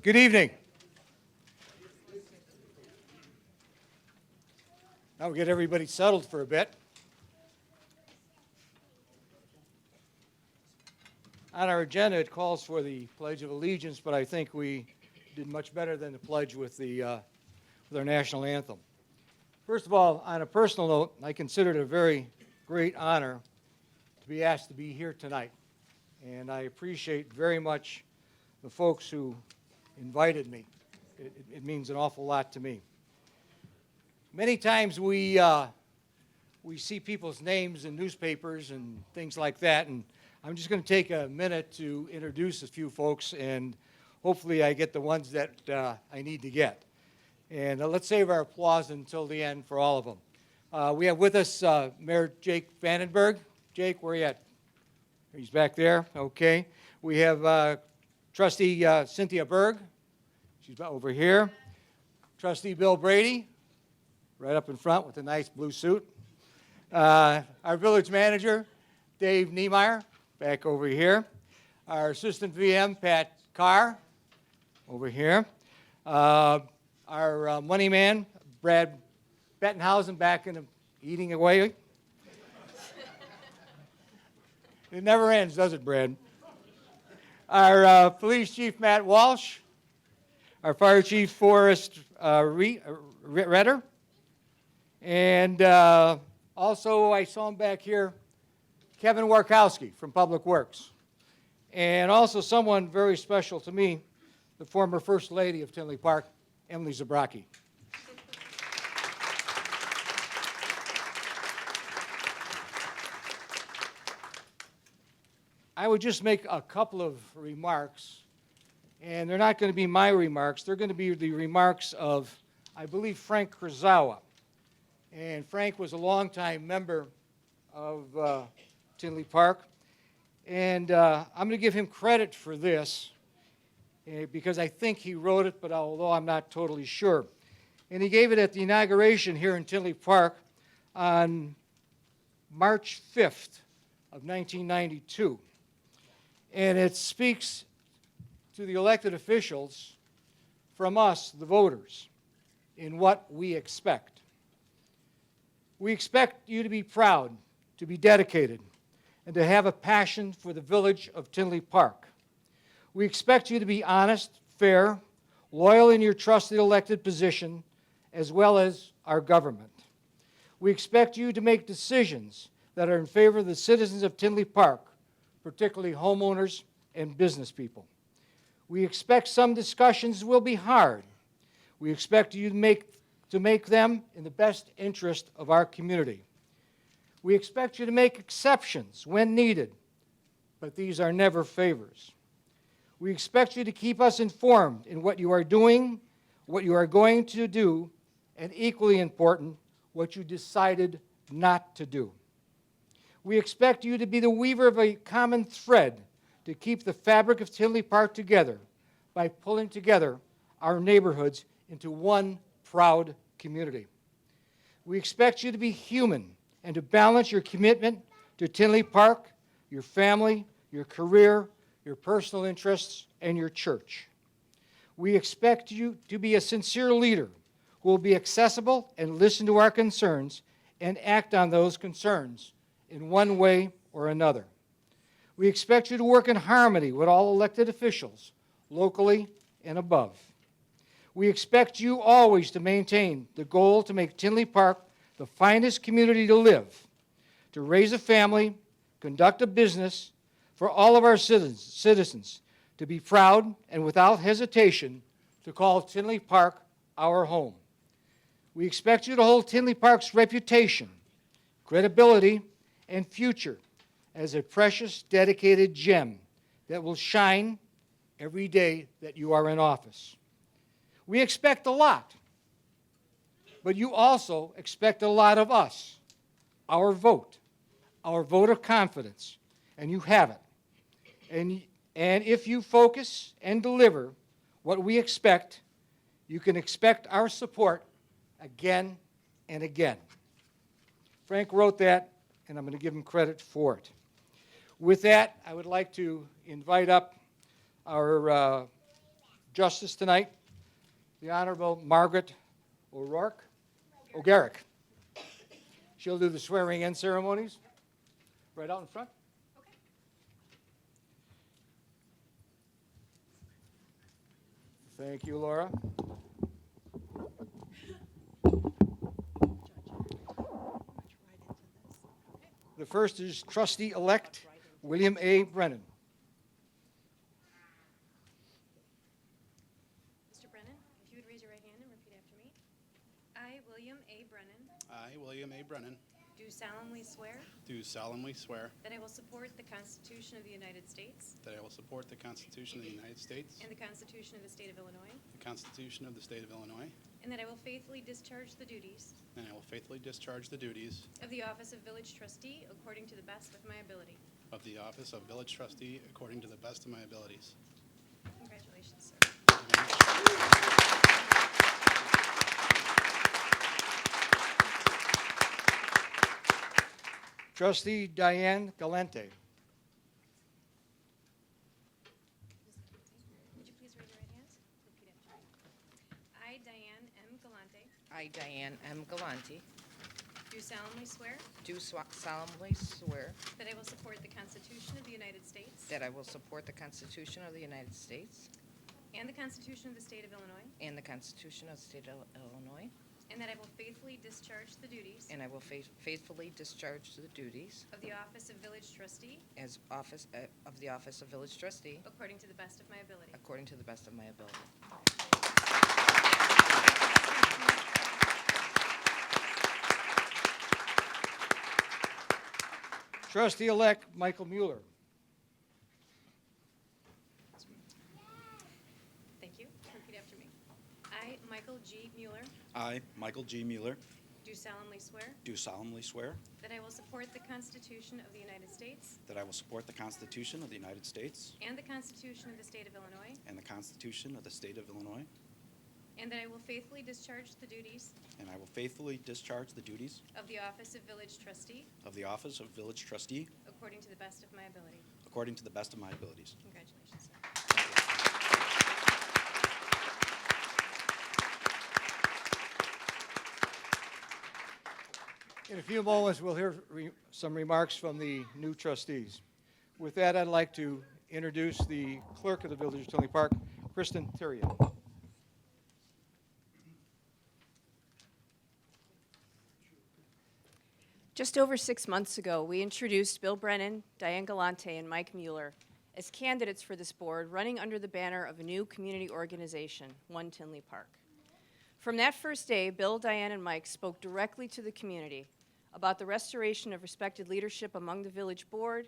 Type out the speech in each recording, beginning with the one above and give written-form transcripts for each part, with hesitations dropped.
Good evening. Now we'll get everybody settled for a bit. On our agenda, it calls for the Pledge of Allegiance, but I think we did much better than the pledge with our national anthem. First of all, on a personal note, I consider it a very great honor to be asked to be here tonight. And I appreciate very much the folks who invited me. It means an awful lot to me. Many times we see people's names in newspapers and things like that, and I'm just going to take a minute to introduce a few folks, and hopefully I get the ones that I need to get. And let's save our applause until the end for all of them. We have with us Mayor Jake Vandenberg. Jake, where are you at? He's back there. Okay. We have Trustee Cynthia Berg. She's over here. Trustee Bill Brady, right up in front with a nice blue suit. Our village manager, Dave Niemeyer, back over here. Our assistant VM, Pat Carr, over here. Our money man, Brad Bettenhausen, back in the eating away. It never ends, does it, Brad? Our police chief, Matt Walsh. Our fire chief, Forrest Redder. And also, I saw him back here, Kevin Warkowski from Public Works. And also someone very special to me, the former First Lady of Tinley Park, Emily Zabrocki. I would just make a couple of remarks, and they're not going to be my remarks. They're going to be the remarks of, I believe, Frank Kurzawa. And Frank was a longtime member of Tinley Park. And I'm going to give him credit for this because I think he wrote it, but although I'm not totally sure. And he gave it at the inauguration here in Tinley Park on March 5th of 1992. And it speaks to the elected officials from us, the voters, in what we expect. We expect you to be proud, to be dedicated, and to have a passion for the village of Tinley Park. We expect you to be honest, fair, loyal in your trusted elected position, as well as our government. We expect you to make decisions that are in favor of the citizens of Tinley Park, particularly homeowners and business people. We expect some discussions will be hard. We expect you to make them in the best interest of our community. We expect you to make exceptions when needed, but these are never favors. We expect you to keep us informed in what you are doing, what you are going to do, and equally important, what you decided not to do. We expect you to be the weaver of a common thread to keep the fabric of Tinley Park together by pulling together our neighborhoods into one proud community. We expect you to be human and to balance your commitment to Tinley Park, your family, your career, your personal interests, and your church. We expect you to be a sincere leader who will be accessible and listen to our concerns and act on those concerns in one way or another. We expect you to work in harmony with all elected officials, locally and above. We expect you always to maintain the goal to make Tinley Park the finest community to live, to raise a family, conduct a business, for all of our citizens to be proud and without hesitation to call Tinley Park our home. We expect you to hold Tinley Park's reputation, credibility, and future as a precious, dedicated gem that will shine every day that you are in office. We expect a lot, but you also expect a lot of us, our vote of confidence, and you have it. And if you focus and deliver what we expect, you can expect our support again and again. Frank wrote that, and I'm going to give him credit for it. With that, I would like to invite up our justice tonight, the Honorable Margaret O'Garrick. She'll do the swearing-in ceremonies right out in front. Thank you, Laura. The first is trustee-elect William A. Brennan. Mr. Brennan, if you would raise your right hand and repeat after me. I, William A. Brennan, I, William A. Brennan, do solemnly swear do solemnly swear that I will support the Constitution of the United States that I will support the Constitution of the United States, and the Constitution of the State of Illinois, the Constitution of the State of Illinois, and that I will faithfully discharge the duties and I will faithfully discharge the duties of the office of village trustee according to the best of my ability. of the office of village trustee according to the best of my abilities. Congratulations, sir. Trustee Diane Galante. Would you please raise your right hands? Repeat after me. I, Diane M. Galante, I, Diane M. Galante, do solemnly swear do solemnly swear that I will support the Constitution of the United States that I will support the Constitution of the United States and the Constitution of the State of Illinois, and the Constitution of the State of Illinois, and that I will faithfully discharge the duties and I will faithfully discharge the duties of the office of village trustee as of the office of village trustee according to the best of my ability. according to the best of my ability. Trustee-elect Michael Mueller. Thank you. Repeat after me. I, Michael G. Mueller, I, Michael G. Mueller, do solemnly swear do solemnly swear that I will support the Constitution of the United States that I will support the Constitution of the United States and the Constitution of the State of Illinois, and the Constitution of the State of Illinois, and that I will faithfully discharge the duties and I will faithfully discharge the duties of the office of village trustee of the office of village trustee according to the best of my ability. according to the best of my abilities. Congratulations, sir. In a few moments, we'll hear some remarks from the new trustees. With that, I'd like to introduce the clerk of the Village of Tinley Park, Kristen Theriot. Just over 6 months ago, we introduced Bill Brennan, Diane Galante, and Mike Mueller as candidates for this board, running under the banner of a new community organization, One Tinley Park. From that first day, Bill, Diane, and Mike spoke directly to the community about the restoration of respected leadership among the village board,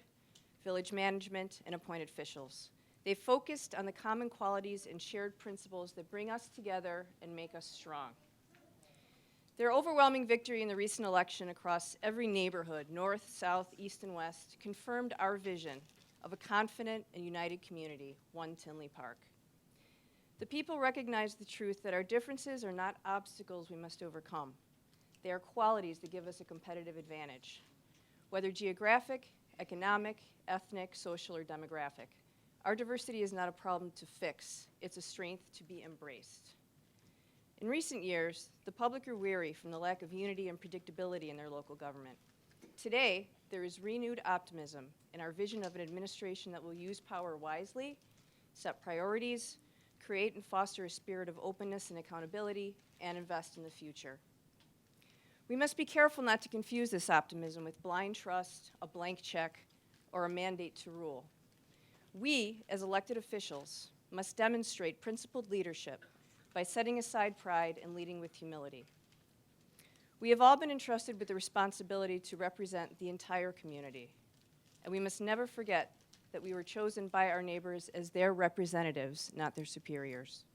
village management, and appointed officials. They focused on the common qualities and shared principles that bring us together and make us strong. Their overwhelming victory in the recent election across every neighborhood, north, south, east, and west, confirmed our vision of a confident and united community, One Tinley Park. The people recognize the truth that our differences are not obstacles we must overcome. They are qualities that give us a competitive advantage, whether geographic, economic, ethnic, social, or demographic. Our diversity is not a problem to fix. It's a strength to be embraced. In recent years, the public grew weary from the lack of unity and predictability in their local government. Today, there is renewed optimism in our vision of an administration that will use power wisely, set priorities, create and foster a spirit of openness and accountability, and invest in the future. We must be careful not to confuse this optimism with blind trust, a blank check, or a mandate to rule. We, as elected officials, must demonstrate principled leadership by setting aside pride and leading with humility. We have all been entrusted with the responsibility to represent the entire community, and we must never forget that we were chosen by our neighbors as their representatives, not their superiors.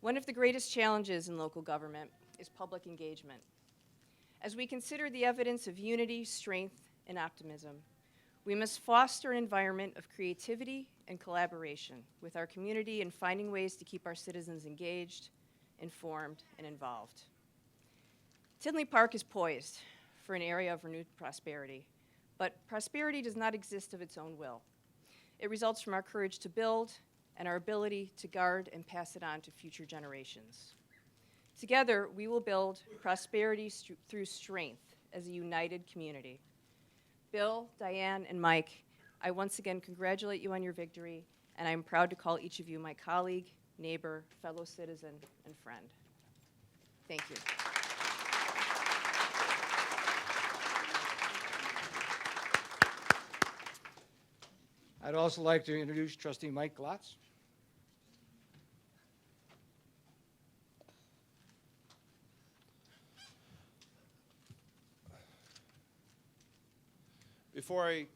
One of the greatest challenges in local government is public engagement. As we consider the evidence of unity, strength, and optimism, we must foster an environment of creativity and collaboration with our community in finding ways to keep our citizens engaged, informed, and involved. Tinley Park is poised for an area of renewed prosperity, but prosperity does not exist of its own will. It results from our courage to build and our ability to guard and pass it on to future generations. Together, we will build prosperity through strength as a united community. Bill, Diane, and Mike, I once again congratulate you on your victory, and I'm proud to call each of you my colleague, neighbor, fellow citizen, and friend. Thank you. I'd also like to introduce Trustee Mike Glotz. Before I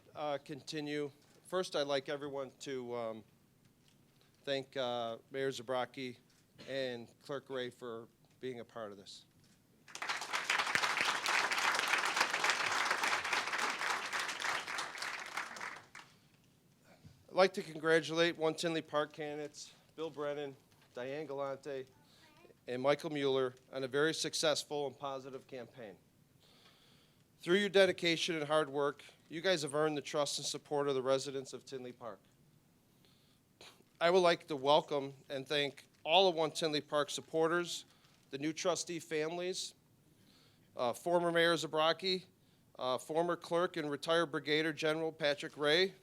continue, first I'd like everyone to thank Mayor Zabrocki and Clerk Ray for being a part of this. I'd like to congratulate One Tinley Park candidates, Bill Brennan, Diane Galante, and Michael Mueller on a very successful and positive campaign. Through your dedication and hard work, you guys have earned the trust and support of the residents of Tinley Park. I would like to welcome and thank all of One Tinley Park supporters, the new trustee families, former Mayor Zabrocki, former clerk and retired Brigadier General Patrick Ray,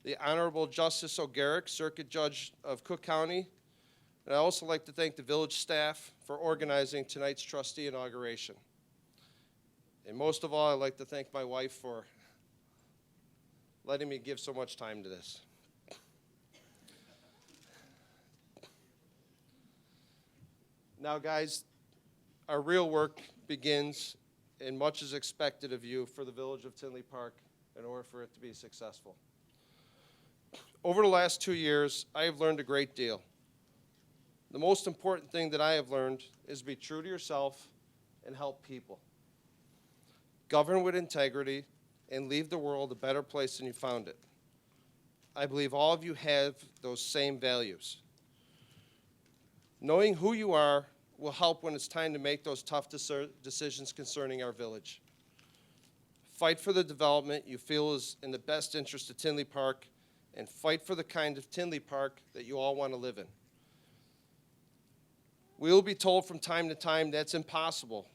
the Honorable Justice O'Garrick, Circuit Judge of Cook County, and I'd also like to thank the village staff for organizing tonight's trustee inauguration. And most of all, I'd like to thank my wife for letting me give so much time to this. Now, guys, our real work begins, and much is expected of you for the village of Tinley Park in order for it to be successful. Over the last 2 years, I have learned a great deal. The most important thing that I have learned is be true to yourself and help people. Govern with integrity and leave the world a better place than you found it. I believe all of you have those same values. Knowing who you are will help when it's time to make those tough decisions concerning our village. Fight for the development you feel is in the best interest of Tinley Park, and fight for the kind of Tinley Park that you all want to live in. We will be told from time to time that's impossible.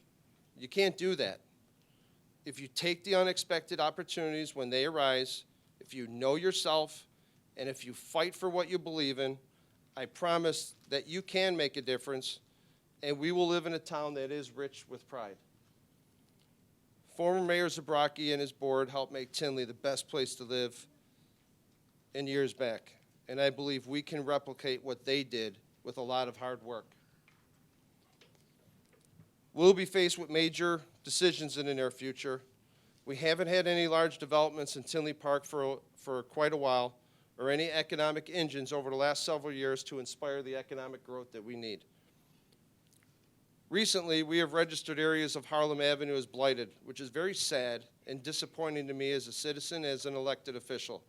You can't do that. If you take the unexpected opportunities when they arise, if you know yourself, and if you fight for what you believe in, I promise that you can make a difference, and we will live in a town that is rich with pride. Former Mayor Zabrocki and his board helped make Tinley the best place to live in years back, and I believe we can replicate what they did with a lot of hard work. We'll be faced with major decisions in the near future. We haven't had any large developments in Tinley Park for quite a while, or any economic engines over the last several years to inspire the economic growth that we need. Recently, we have registered areas of Harlem Avenue as blighted, which is very sad and disappointing to me as a citizen, as an elected official.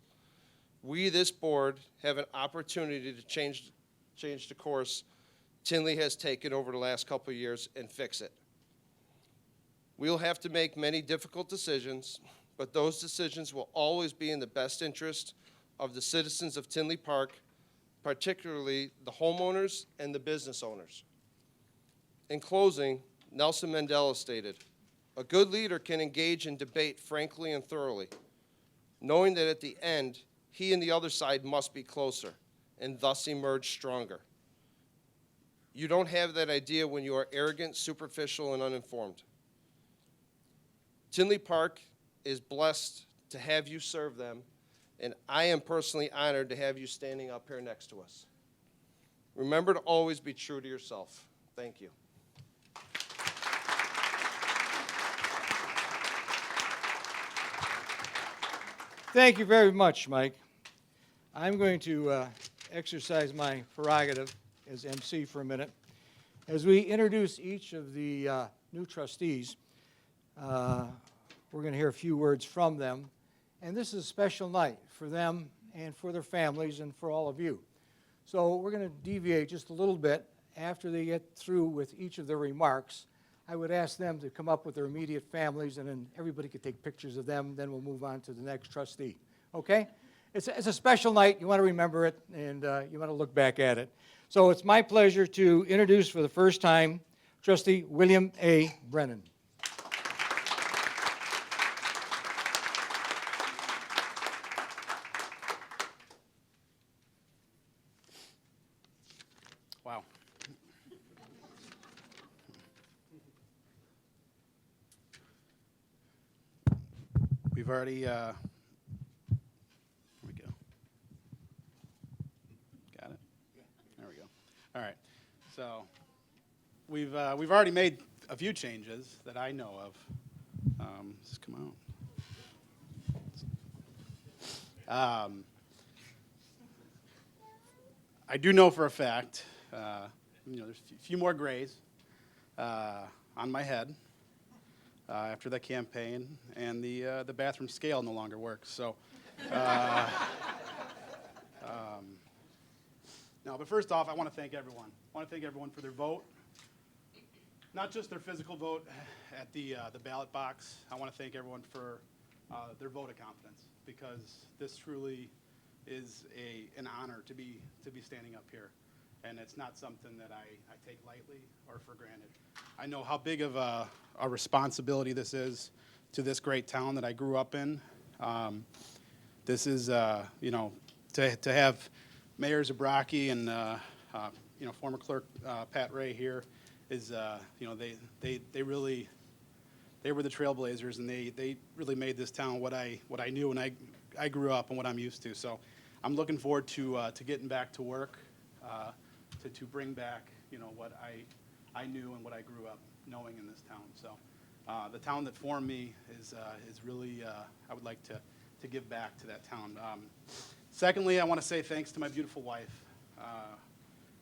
We, this board, have an opportunity to change the course Tinley has taken over the last couple of years and fix it. We'll have to make many difficult decisions, but those decisions will always be in the best interest of the citizens of Tinley Park, particularly the homeowners and the business owners. In closing, Nelson Mandela stated, "A good leader can engage in debate frankly and thoroughly, knowing that at the end, he and the other side must be closer, and thus emerge stronger. You don't have that idea when you are arrogant, superficial, and uninformed." Tinley Park is blessed to have you serve them, and I am personally honored to have you standing up here next to us. Remember to always be true to yourself. Thank you. Thank you very much, Mike. I'm going to exercise my prerogative as MC for a minute. As we introduce each of the new trustees, we're going to hear a few words from them. And this is a special night for them and for their families and for all of you. So we're going to deviate just a little bit. After they get through with each of their remarks, I would ask them to come up with their immediate families, and then everybody could take pictures of them. Then we'll move on to the next trustee. Okay? it's a special night. You want to remember it, and you want to look back at it. So it's my pleasure to introduce for the first time Trustee William A. Brennan. Wow. We've already, here we go. Got it? There we go. All right. So we've already made a few changes that I know of. Does this come out? I do know for a fact, there's a few more grays on my head after that campaign, and the bathroom scale no longer works. So, no, but first off, I want to thank everyone. I want to thank everyone for their vote, not just their physical vote at the ballot box. I want to thank everyone for their vote of confidence, because this truly is an honor to be standing up here, and it's not something that I take lightly or for granted. I know how big of a responsibility this is to this great town that I grew up in. This is, to have Mayor Zabrocki and former clerk Pat Ray here is, they really, they were the trailblazers, and they really made this town what I knew when I grew up and what I'm used to. So I'm looking forward to getting back to work, to bring back, what I knew and what I grew up knowing in this town. So the town that formed me is really, I would like to give back to that town. Secondly, I want to say thanks to my beautiful wife.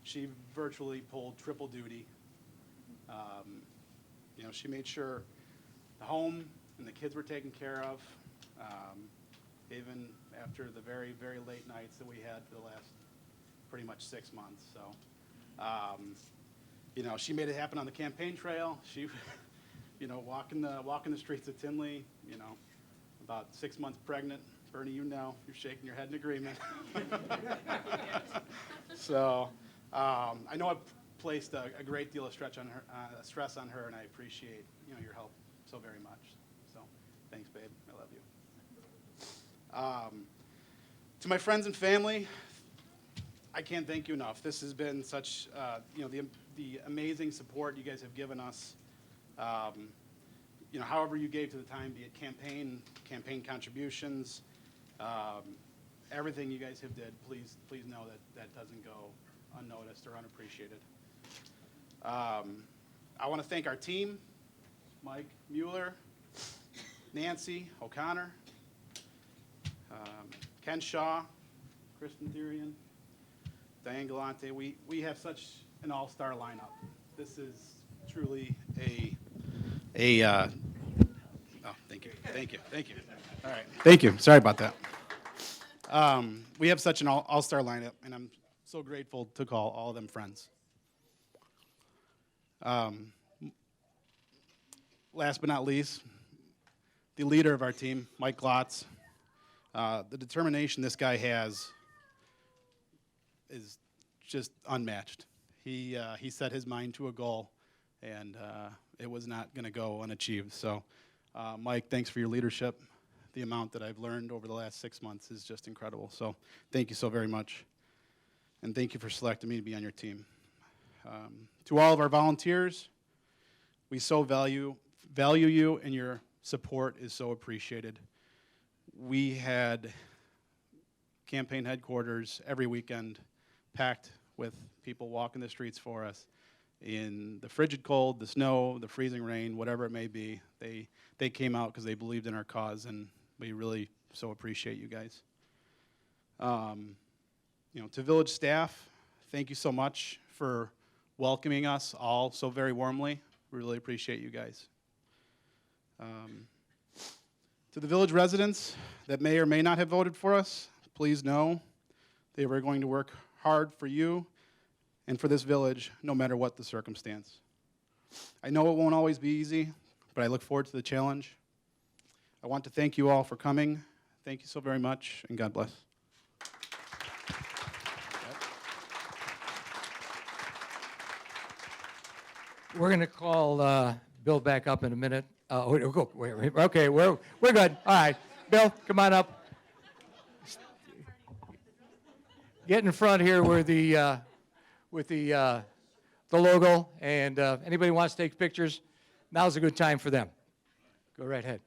She virtually pulled triple duty. She made sure the home and the kids were taken care of, even after the very, very late nights that we had for the last pretty much 6 months. So, she made it happen on the campaign trail. She, walking the streets of Tinley, about 6 months pregnant. Bernie, you're shaking your head in agreement. So, I know I've placed a great deal of stress on her, and I appreciate, your help so very much. So, thanks, babe. I love you. To my friends and family, I can't thank you enough. This has been such, the amazing support you guys have given us. However you gave to the time, be it campaign contributions, everything you guys have did, please know that doesn't go unnoticed or unappreciated. I want to thank our team, Mike Mueller, Nancy O'Connor, Ken Shaw, Kristen Therian, Diane Galante. We have such an all-star lineup. This is truly oh, thank you. All right, thank you. Sorry about that. We have such an all-star lineup, and I'm so grateful to call all of them friends. Last but not least, the leader of our team, Mike Glotz. The determination this guy has is just unmatched. He set his mind to a goal, and it was not going to go unachieved. So, Mike, thanks for your leadership. The amount that I've learned over the last 6 months is just incredible. So, thank you so very much, and thank you for selecting me to be on your team. To all of our volunteers, we so value you, and your support is so appreciated. We had campaign headquarters every weekend packed with people walking the streets for us in the frigid cold, the snow, the freezing rain, whatever it may be. They came out because they believed in our cause, and we really so appreciate you guys. To village staff, thank you so much for welcoming us all so very warmly. We really appreciate you guys. To the village residents that may or may not have voted for us, please know they were going to work hard for you and for this village, no matter what the circumstance. I know it won't always be easy, but I look forward to the challenge. I want to thank you all for coming. Thank you so very much, and God bless. We're going to call Bill back up in a minute. Wait, okay, we're good. All right. Bill, come on up. Get in front here where with the logo, and anybody who wants to take pictures, now's a good time for them. Go right ahead.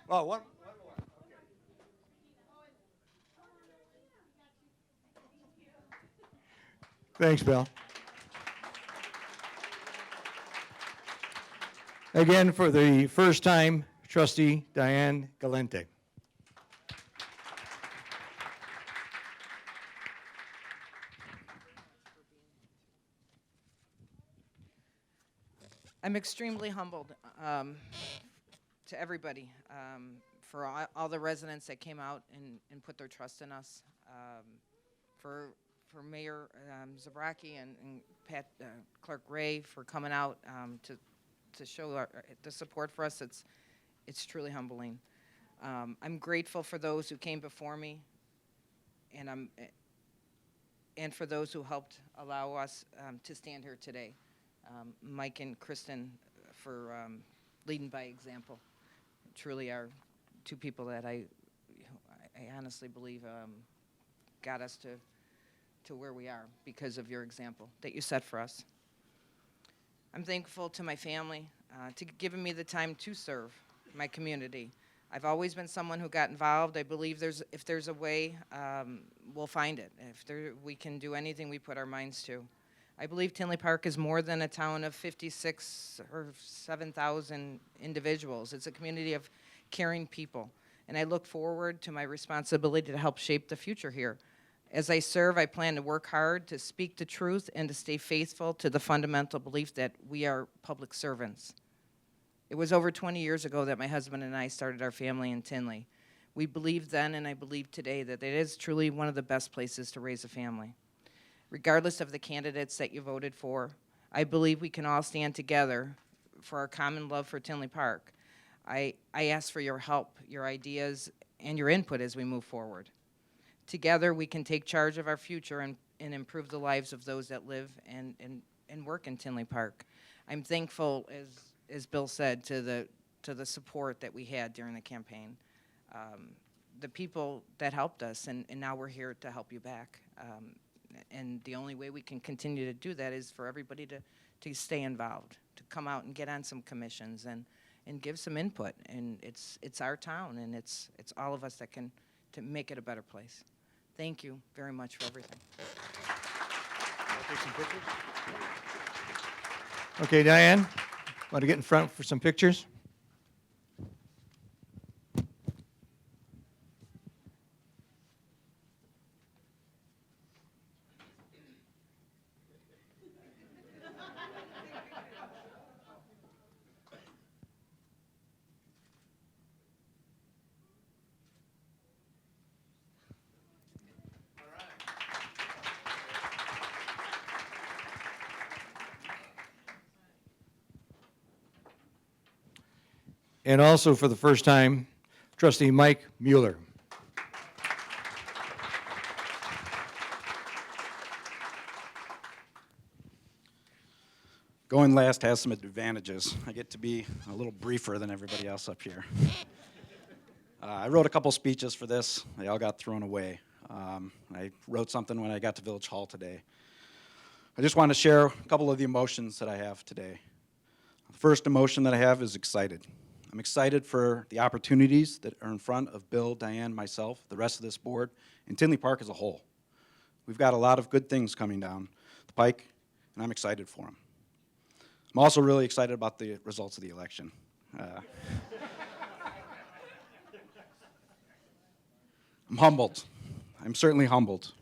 Oh, one more. Thanks, Bill. Again, for the first time, Trustee Diane Galante. I'm extremely humbled to everybody, for all the residents that came out and put their trust in us, for Mayor Zabraki and Pat Clerk Ray for coming out to show the support for us. It's truly humbling. I'm grateful for those who came before me, and for those who helped allow us to stand here today. Mike and Kristen for leading by example. Truly are two people that I honestly believe got us to where we are because of your example that you set for us. I'm thankful to my family to giving me the time to serve my community. I've always been someone who got involved. I believe if there's a way, we'll find it. We can do anything we put our minds to. I believe Tinley Park is more than a town of 56 or 7,000 individuals. It's a community of caring people, and I look forward to my responsibility to help shape the future here. As I serve, I plan to work hard, to speak the truth, and to stay faithful to the fundamental belief that we are public servants. It was over 20 years ago that my husband and I started our family in Tinley. We believed then, and I believe today, that it is truly one of the best places to raise a family. Regardless of the candidates that you voted for, I believe we can all stand together for our common love for Tinley Park. I ask for your help, your ideas, and your input as we move forward. Together, we can take charge of our future and improve the lives of those that live and work in Tinley Park. I'm thankful, as Bill said, to the support that we had during the campaign. The people that helped us, and now we're here to help you back. And the only way we can continue to do that is for everybody to stay involved, to come out and get on some commissions and give some input. And it's our town, and it's all of us that can to make it a better place. Thank you very much for everything. Take some pictures? Okay, Diane, want to get in front for some pictures? And also for the first time, Trustee Mike Mueller. Going last has some advantages. I get to be a little briefer than everybody else up here. I wrote a couple speeches for this. They all got thrown away. I wrote something when I got to Village Hall today. I just want to share a couple of the emotions that I have today. The first emotion that I have is excited. I'm excited for the opportunities that are in front of Bill, Diane, myself, the rest of this board, and Tinley Park as a whole. We've got a lot of good things coming down the pike, and I'm excited for them. I'm also really excited about the results of the election. I'm humbled. I'm certainly humbled.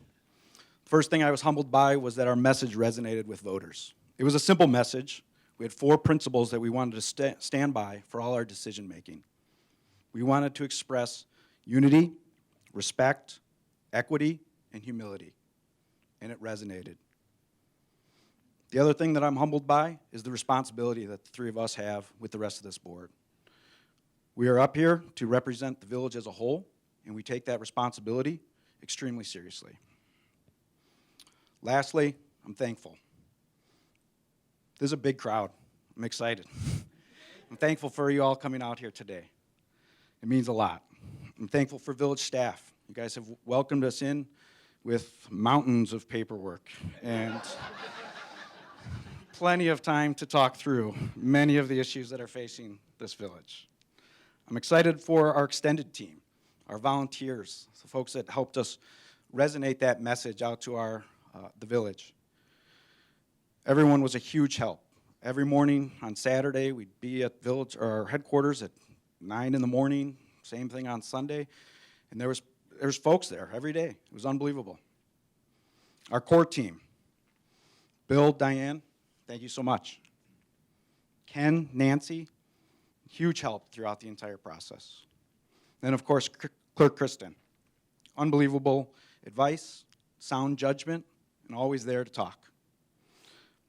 First thing I was humbled by was that our message resonated with voters. It was a simple message. We had 4 principles that we wanted to stand by for all our decision making. We wanted to express unity, respect, equity, and humility, and it resonated. The other thing that I'm humbled by is the responsibility that the 3 of us have with the rest of this board. We are up here to represent the village as a whole, and we take that responsibility extremely seriously. Lastly, I'm thankful. This is a big crowd. I'm excited. I'm thankful for you all coming out here today. It means a lot. I'm thankful for village staff. You guys have welcomed us in with mountains of paperwork and plenty of time to talk through many of the issues that are facing this village. I'm excited for our extended team, our volunteers, the folks that helped us resonate that message out to the village. Everyone was a huge help. Every morning on Saturday, we'd be at village or our headquarters at 9 in the morning, same thing on Sunday, and there was folks there every day. It was unbelievable. Our core team, Bill, Diane, thank you so much. Ken, Nancy, huge help throughout the entire process. Then, of course, Clerk Kristen, unbelievable advice, sound judgment, and always there to talk.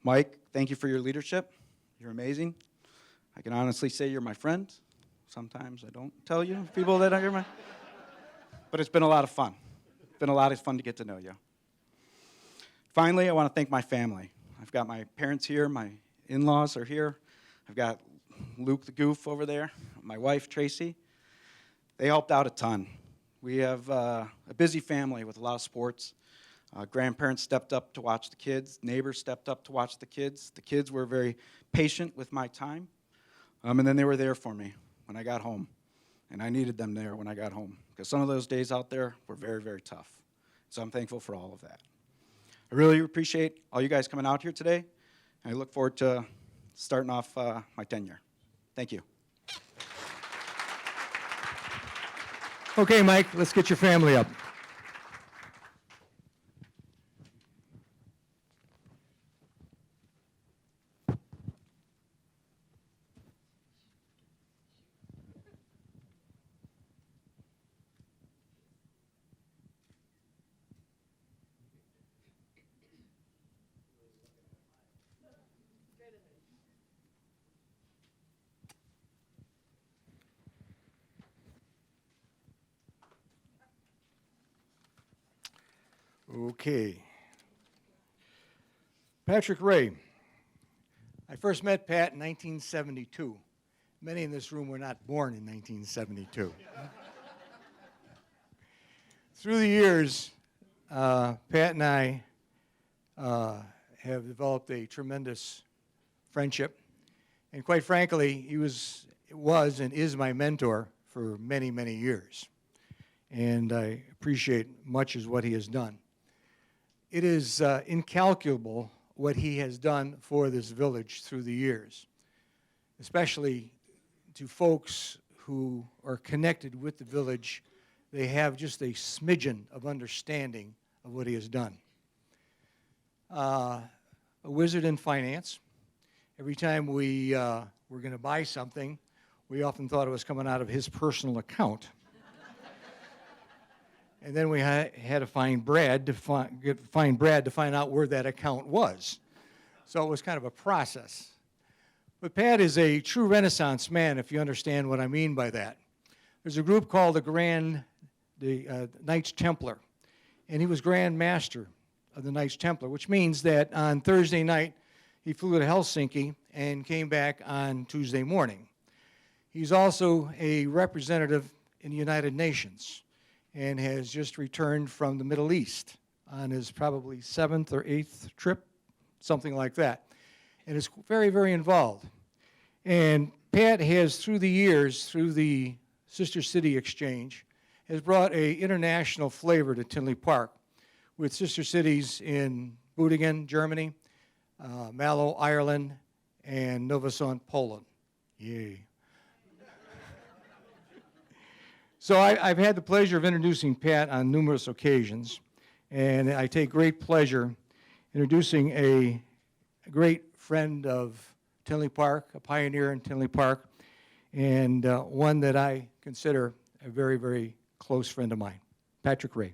Mike, thank you for your leadership. You're amazing. I can honestly say you're my friend. Sometimes I don't tell you, people that are my... But it's been a lot of fun. It's been a lot of fun to get to know you. Finally, I want to thank my family. I've got my parents here. My in-laws are here. I've got Luke the Goof over there, my wife, Tracy. They helped out a ton. We have a busy family with a lot of sports. Grandparents stepped up to watch the kids. Neighbors stepped up to watch the kids. The kids were very patient with my time. And then they were there for me when I got home. And I needed them there when I got home, because some of those days out there were very, very tough. So I'm thankful for all of that. I really appreciate all you guys coming out here today, and I look forward to starting off my tenure. Thank you. Okay, Mike, let's get your family up. Okay. Patrick Ray. I first met Pat in 1972. Many in this room were not born in 1972. Through the years, Pat and I have developed a tremendous friendship. And quite frankly, he was and is my mentor for many, many years. And I appreciate much as what he has done. It is incalculable what he has done for this village through the years, especially to folks who are connected with the village. They have just a smidgen of understanding of what he has done. A wizard in finance. Every time we were going to buy something, we often thought it was coming out of his personal account. And then we had to find Brad to find out where that account was. So it was kind of a process. But Pat is a true Renaissance man, if you understand what I mean by that. There's a group called the Knights Templar, and he was Grand Master of the Knights Templar, which means that on Thursday night he flew to Helsinki and came back on Tuesday morning. He's also a representative in the United Nations, and has just returned from the Middle East on his probably 7th or 8th trip, something like that, and is very, very involved. And Pat has, through the years, through the Sister City Exchange, has brought an international flavor to Tinley Park, with sister cities in Budingen, Germany, Mallow, Ireland, and Nowy Sącz, Poland. Yay. So I've had the pleasure of introducing Pat on numerous occasions, And I take great pleasure introducing a great friend of Tinley Park, a pioneer in Tinley Park, and one that I consider a very, very close friend of mine, Patrick Ray.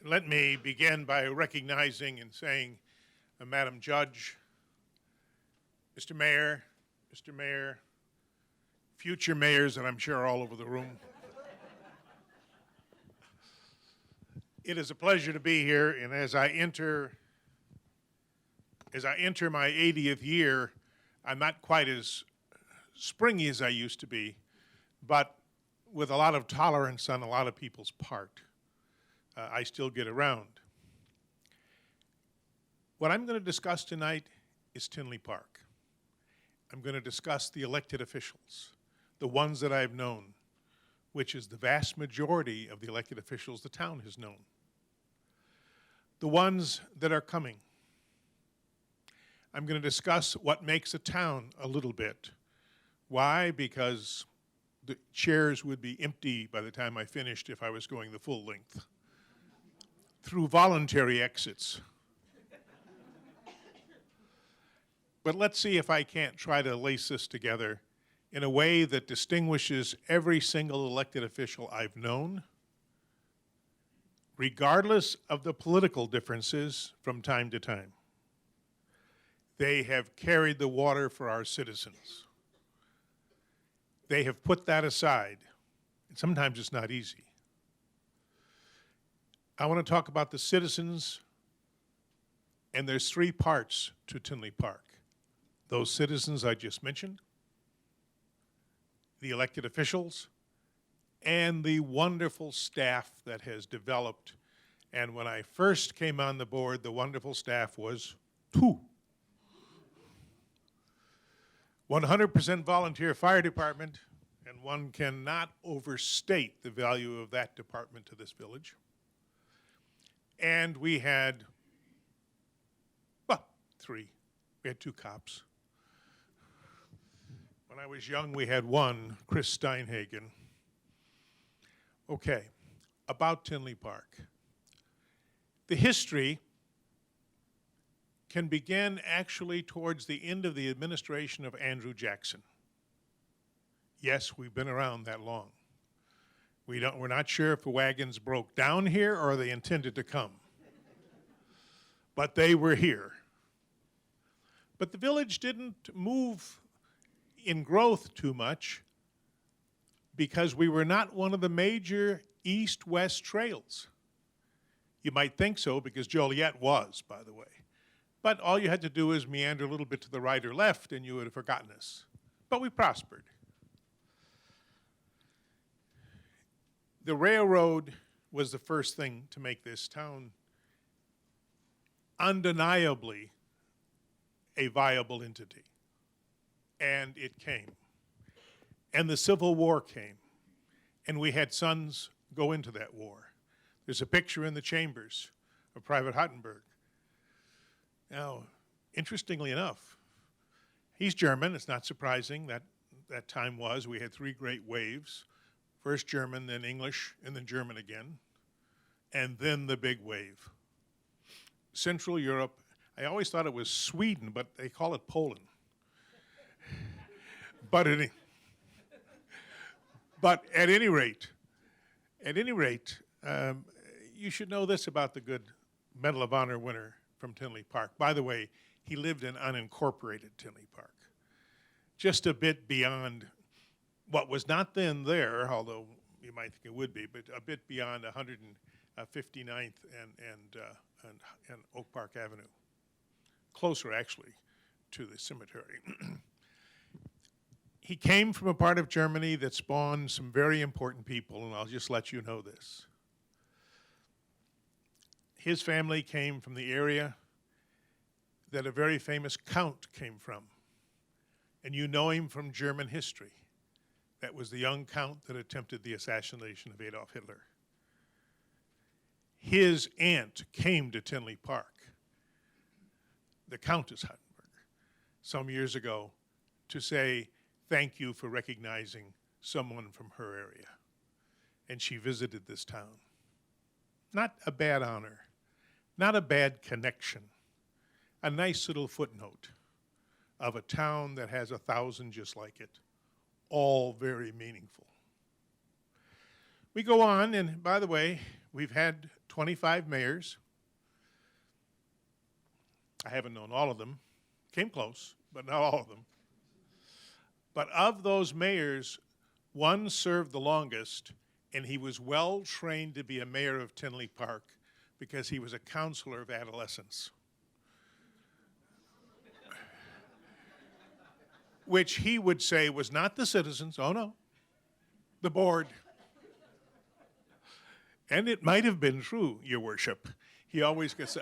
Let me begin by recognizing and saying, Madam Judge, Mr. Mayor, future mayors that I'm sure are all over the room. It is a pleasure to be here, and as I enter my 80th year, I'm not quite as springy as I used to be, but with a lot of tolerance on a lot of people's part. I still get around. What I'm going to discuss tonight is Tinley Park. I'm going to discuss the elected officials, the ones that I've known, which is the vast majority of the elected officials the town has known. The ones that are coming. I'm going to discuss what makes a town a little bit. Why? Because the chairs would be empty by the time I finished if I was going the full length. Through voluntary exits. But let's see if I can't try to lace this together in a way that distinguishes every single elected official I've known, regardless of the political differences from time to time. They have carried the water for our citizens. They have put that aside, and sometimes it's not easy. I want to talk about the citizens, and there's three parts to Tinley Park. Those citizens I just mentioned, the elected officials, and the wonderful staff that has developed. And when I first came on the board, the wonderful staff was two. 100% volunteer fire department, and one cannot overstate the value of that department to this village. And we had, well, three. We had two cops. When I was young, we had one, Chris Steinhagen. Okay, about Tinley Park. The history can begin actually towards the end of the administration of Andrew Jackson. Yes, we've been around that long. We're not sure if the wagons broke down here or they intended to come. But they were here. But the village didn't move in growth too much because we were not one of the major east-west trails. You might think so because Joliet was, by the way. But all you had to do is meander a little bit to the right or left and you would have forgotten us. But we prospered. The railroad was the first thing to make this town undeniably a viable entity. And it came. And the Civil War came. And we had sons go into that war. There's a picture in the chambers of Private Hottenberg. Now, interestingly enough, he's German. It's not surprising that time was. We had three great waves. First German, then English, and then German again. And then the big wave. Central Europe, I always thought it was Sweden, but they call it Poland. But at any rate, you should know this about the good Medal of Honor winner from Tinley Park. By the way, he lived in unincorporated Tinley Park, just a bit beyond what was not then there, although you might think it would be, but a bit beyond 159th and Oak Park Avenue. Closer, actually, to the cemetery. He came from a part of Germany that spawned some very important people, and I'll just let you know this. His family came from the area that a very famous count came from, and you know him from German history. That was the young count that attempted the assassination of Adolf Hitler. His aunt came to Tinley Park, the Countess Huttenberger, some years ago to say thank you for recognizing someone from her area. And she visited this town. Not a bad honor, not a bad connection, a nice little footnote of a town that has 1,000 just like it, all very meaningful. We go on, and by the way, we've had 25 mayors. I haven't known all of them. Came close, but not all of them. But of those mayors, one served the longest, and he was well trained to be a mayor of Tinley Park because he was a counselor of adolescents. Which he would say was not the citizens, oh no, the board. And it might have been true, Your Worship. He always gets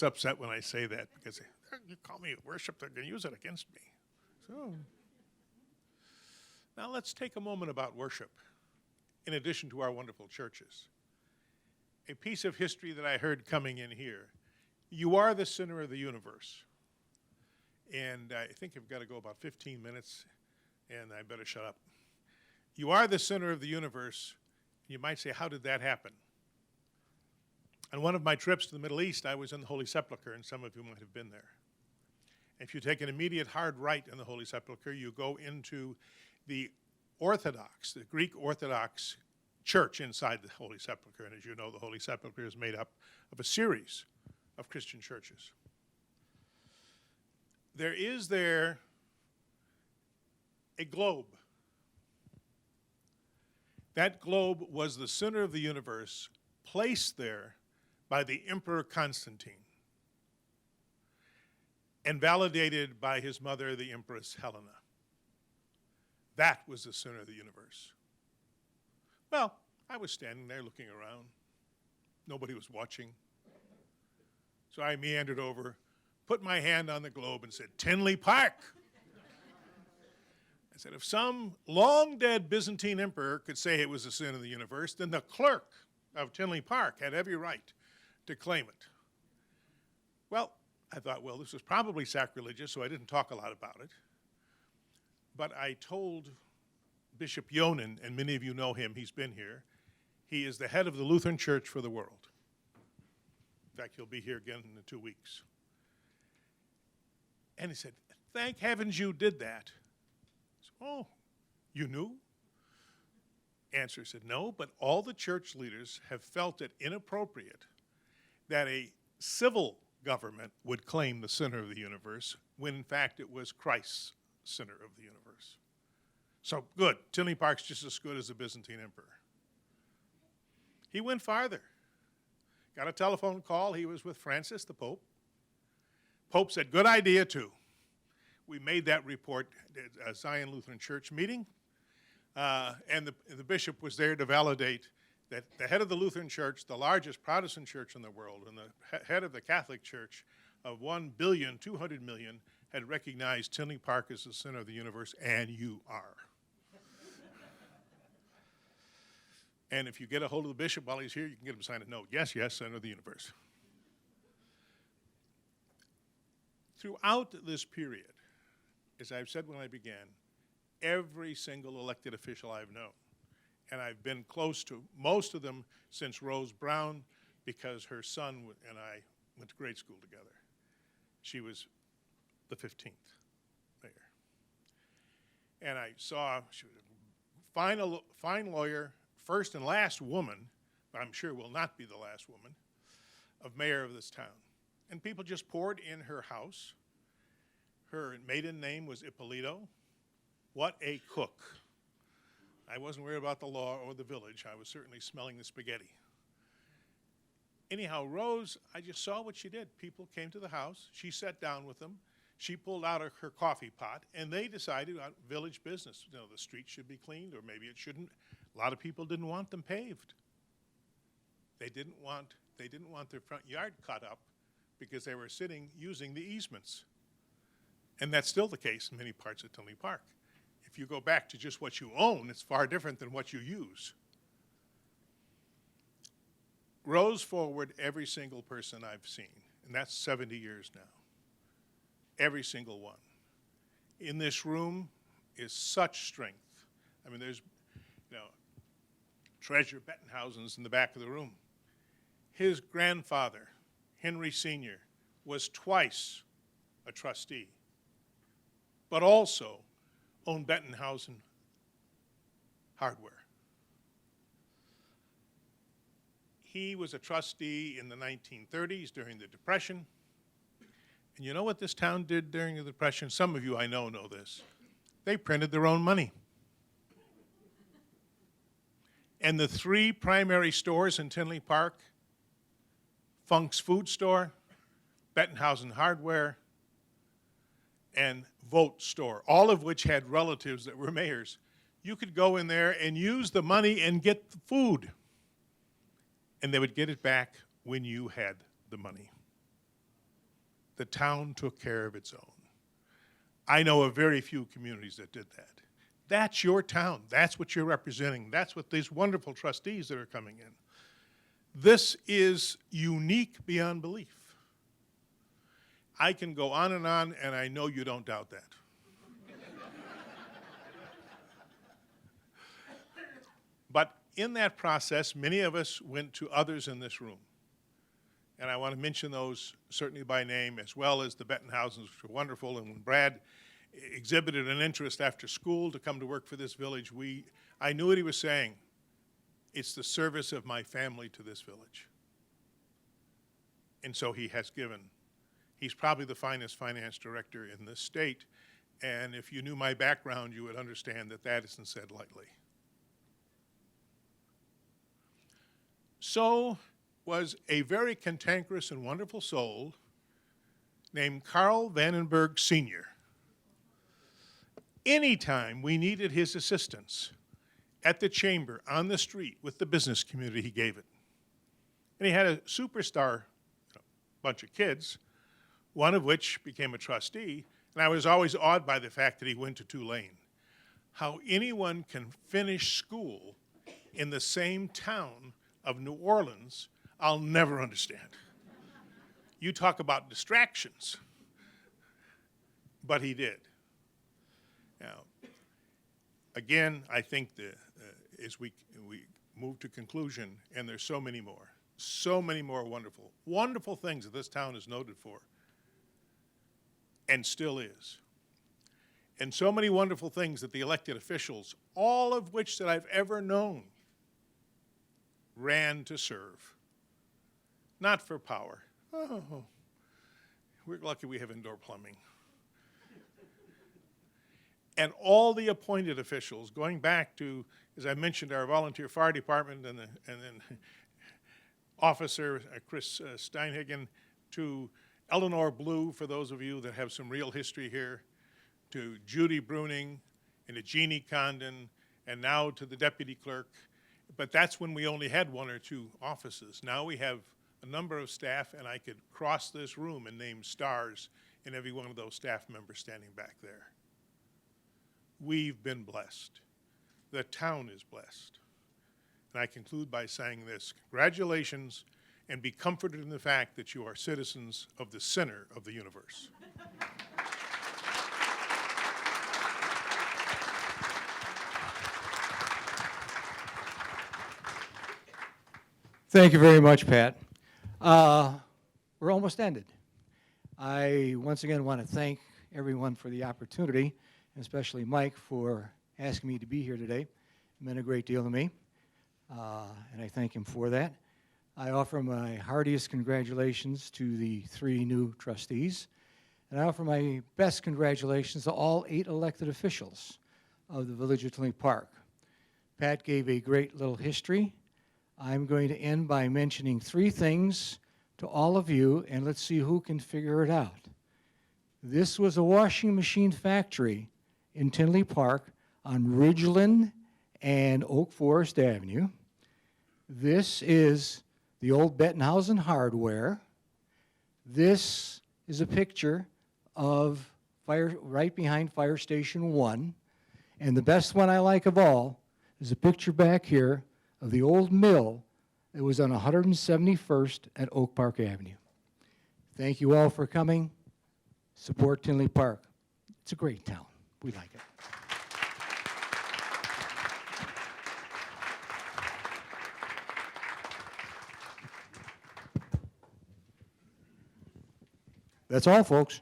upset when I say that because you call me worship, they're going to use it against me. So now let's take a moment about worship, in addition to our wonderful churches. A piece of history that I heard coming in here. You are the center of the universe. And I think I've got to go about 15 minutes, and I better shut up. You are the center of the universe. You might say, how did that happen? On one of my trips to the Middle East, I was in the Holy Sepulchre, and some of you might have been there. If you take an immediate hard right in the Holy Sepulchre, you go into the Orthodox, the Greek Orthodox church inside the Holy Sepulchre. And as you know, the Holy Sepulchre is made up of a series of Christian churches. There is there a globe. That globe was the center of the universe, placed there by the Emperor Constantine and validated by his mother, the Empress Helena. That was the center of the universe. Well, I was standing there looking around. Nobody was watching. So I meandered over, put my hand on the globe and said, Tinley Park. I said, if some long-dead Byzantine emperor could say it was the center of the universe, then the clerk of Tinley Park had every right to claim it. Well, I thought, well, this was probably sacrilegious, so I didn't talk a lot about it. But I told Bishop Yonan, and many of you know him, he's been here. He is the head of the Lutheran Church for the world. In fact, he'll be here again in 2 weeks. And he said, thank heavens you did that. I said, oh, you knew? Answer said, no, but all the church leaders have felt it inappropriate that a civil government would claim the center of the universe when in fact it was Christ's center of the universe. So good, Tinley Park's just as good as the Byzantine emperor. He went farther. Got a telephone call, he was with Francis, the Pope. Pope said, good idea too. We made that report at a Zion Lutheran Church meeting, and the bishop was there to validate that the head of the Lutheran Church, the largest Protestant church in the world, and the head of the Catholic Church of 1,200,000,000 had recognized Tinley Park as the center of the universe, and you are. And if you get a hold of the bishop while he's here, you can get him to sign a note. Yes, yes, center of the universe. Throughout this period, as I've said when I began, every single elected official I've known, and I've been close to most of them since Rose Brown, because her son and I went to grade school together. She was the 15th mayor. And I saw she was a fine lawyer, first and last woman, but I'm sure will not be the last woman, of mayor of this town. And people just poured in her house. Her maiden name was Ippolito. What a cook. I wasn't worried about the law or the village. I was certainly smelling the spaghetti. Anyhow, Rose, I just saw what she did. People came to the house. She sat down with them. She pulled out her coffee pot, and they decided on village business. You know, the street should be cleaned, or maybe it shouldn't. A lot of people didn't want them paved. They didn't want their front yard cut up because they were using the easements. And that's still the case in many parts of Tinley Park. if you go back to just what you own, it's far different than what you use. Grows forward every single person I've seen, and that's 70 years now. Every single one. In this room is such strength. I mean, there's, Treasurer Bettenhausen's in the back of the room. His grandfather, Henry Sr., was twice a trustee, but also owned Bettenhausen Hardware. He was a trustee in the 1930s during the Depression. And you know what this town did during the Depression? Some of you I know this. They printed their own money. And the three primary stores in Tinley Park, Funk's Food Store, Bettenhausen Hardware, and Vote Store, all of which had relatives that were mayors, you could go in there and use the money and get the food. And they would get it back when you had the money. The town took care of its own. I know of very few communities that did that. That's your town. That's what you're representing. That's what these wonderful trustees that are coming in. This is unique beyond belief. I can go on, and I know you don't doubt that. But in that process, many of us went to others in this room. And I want to mention those certainly by name, as well as the Bettenhausens, which were wonderful. And when Brad exhibited an interest after school to come to work for this village, I knew what he was saying. It's the service of my family to this village. And so he has given. He's probably the finest finance director in this state. And if you knew my background, you would understand that that isn't said lightly. So was a very cantankerous and wonderful soul named Carl Vandenberg Sr. Anytime we needed his assistance at the chamber, on the street, with the business community, he gave it. And he had a superstar bunch of kids, one of which became a trustee, and I was always awed by the fact that he went to Tulane. How anyone can finish school in the same town of New Orleans, I'll never understand. You talk about distractions, but he did. Now, again, I think as we move to conclusion, and there's so many more wonderful, wonderful things that this town is noted for, and still is. And so many wonderful things that the elected officials, all of which that I've ever known, ran to serve. Not for power. Oh, we're lucky we have indoor plumbing. And all the appointed officials, going back to, as I mentioned, our volunteer fire department and then Officer Chris Steinhagen, to Eleanor Blue, for those of you that have some real history here, to Judy Bruning, and to Jeannie Condon, and now to the deputy clerk. But that's when we only had one or two offices. Now we have a number of staff, and I could cross this room and name stars in every one of those staff members standing back there. We've been blessed. The town is blessed. And I conclude by saying this: congratulations, and be comforted in the fact that you are citizens of the center of the universe. Thank you very much, Pat. We're almost ended. I once again want to thank everyone for the opportunity, and especially Mike for asking me to be here today. It meant a great deal to me, and I thank him for that. I offer my heartiest congratulations to the 3 new trustees, and I offer my best congratulations to all 8 elected officials of the Village of Tinley Park. Pat gave a great little history. I'm going to end by mentioning 3 things to all of you, and let's see who can figure it out. This was a washing machine factory in Tinley Park on Ridgeland and Oak Forest Avenue. This is the old Bettenhausen Hardware. This is a picture of right behind Fire Station 1. And the best one I like of all is a picture back here of the old mill that was on 171st and Oak Park Avenue. Thank you all for coming. Support Tinley Park. It's a great town. We like it. That's all, folks.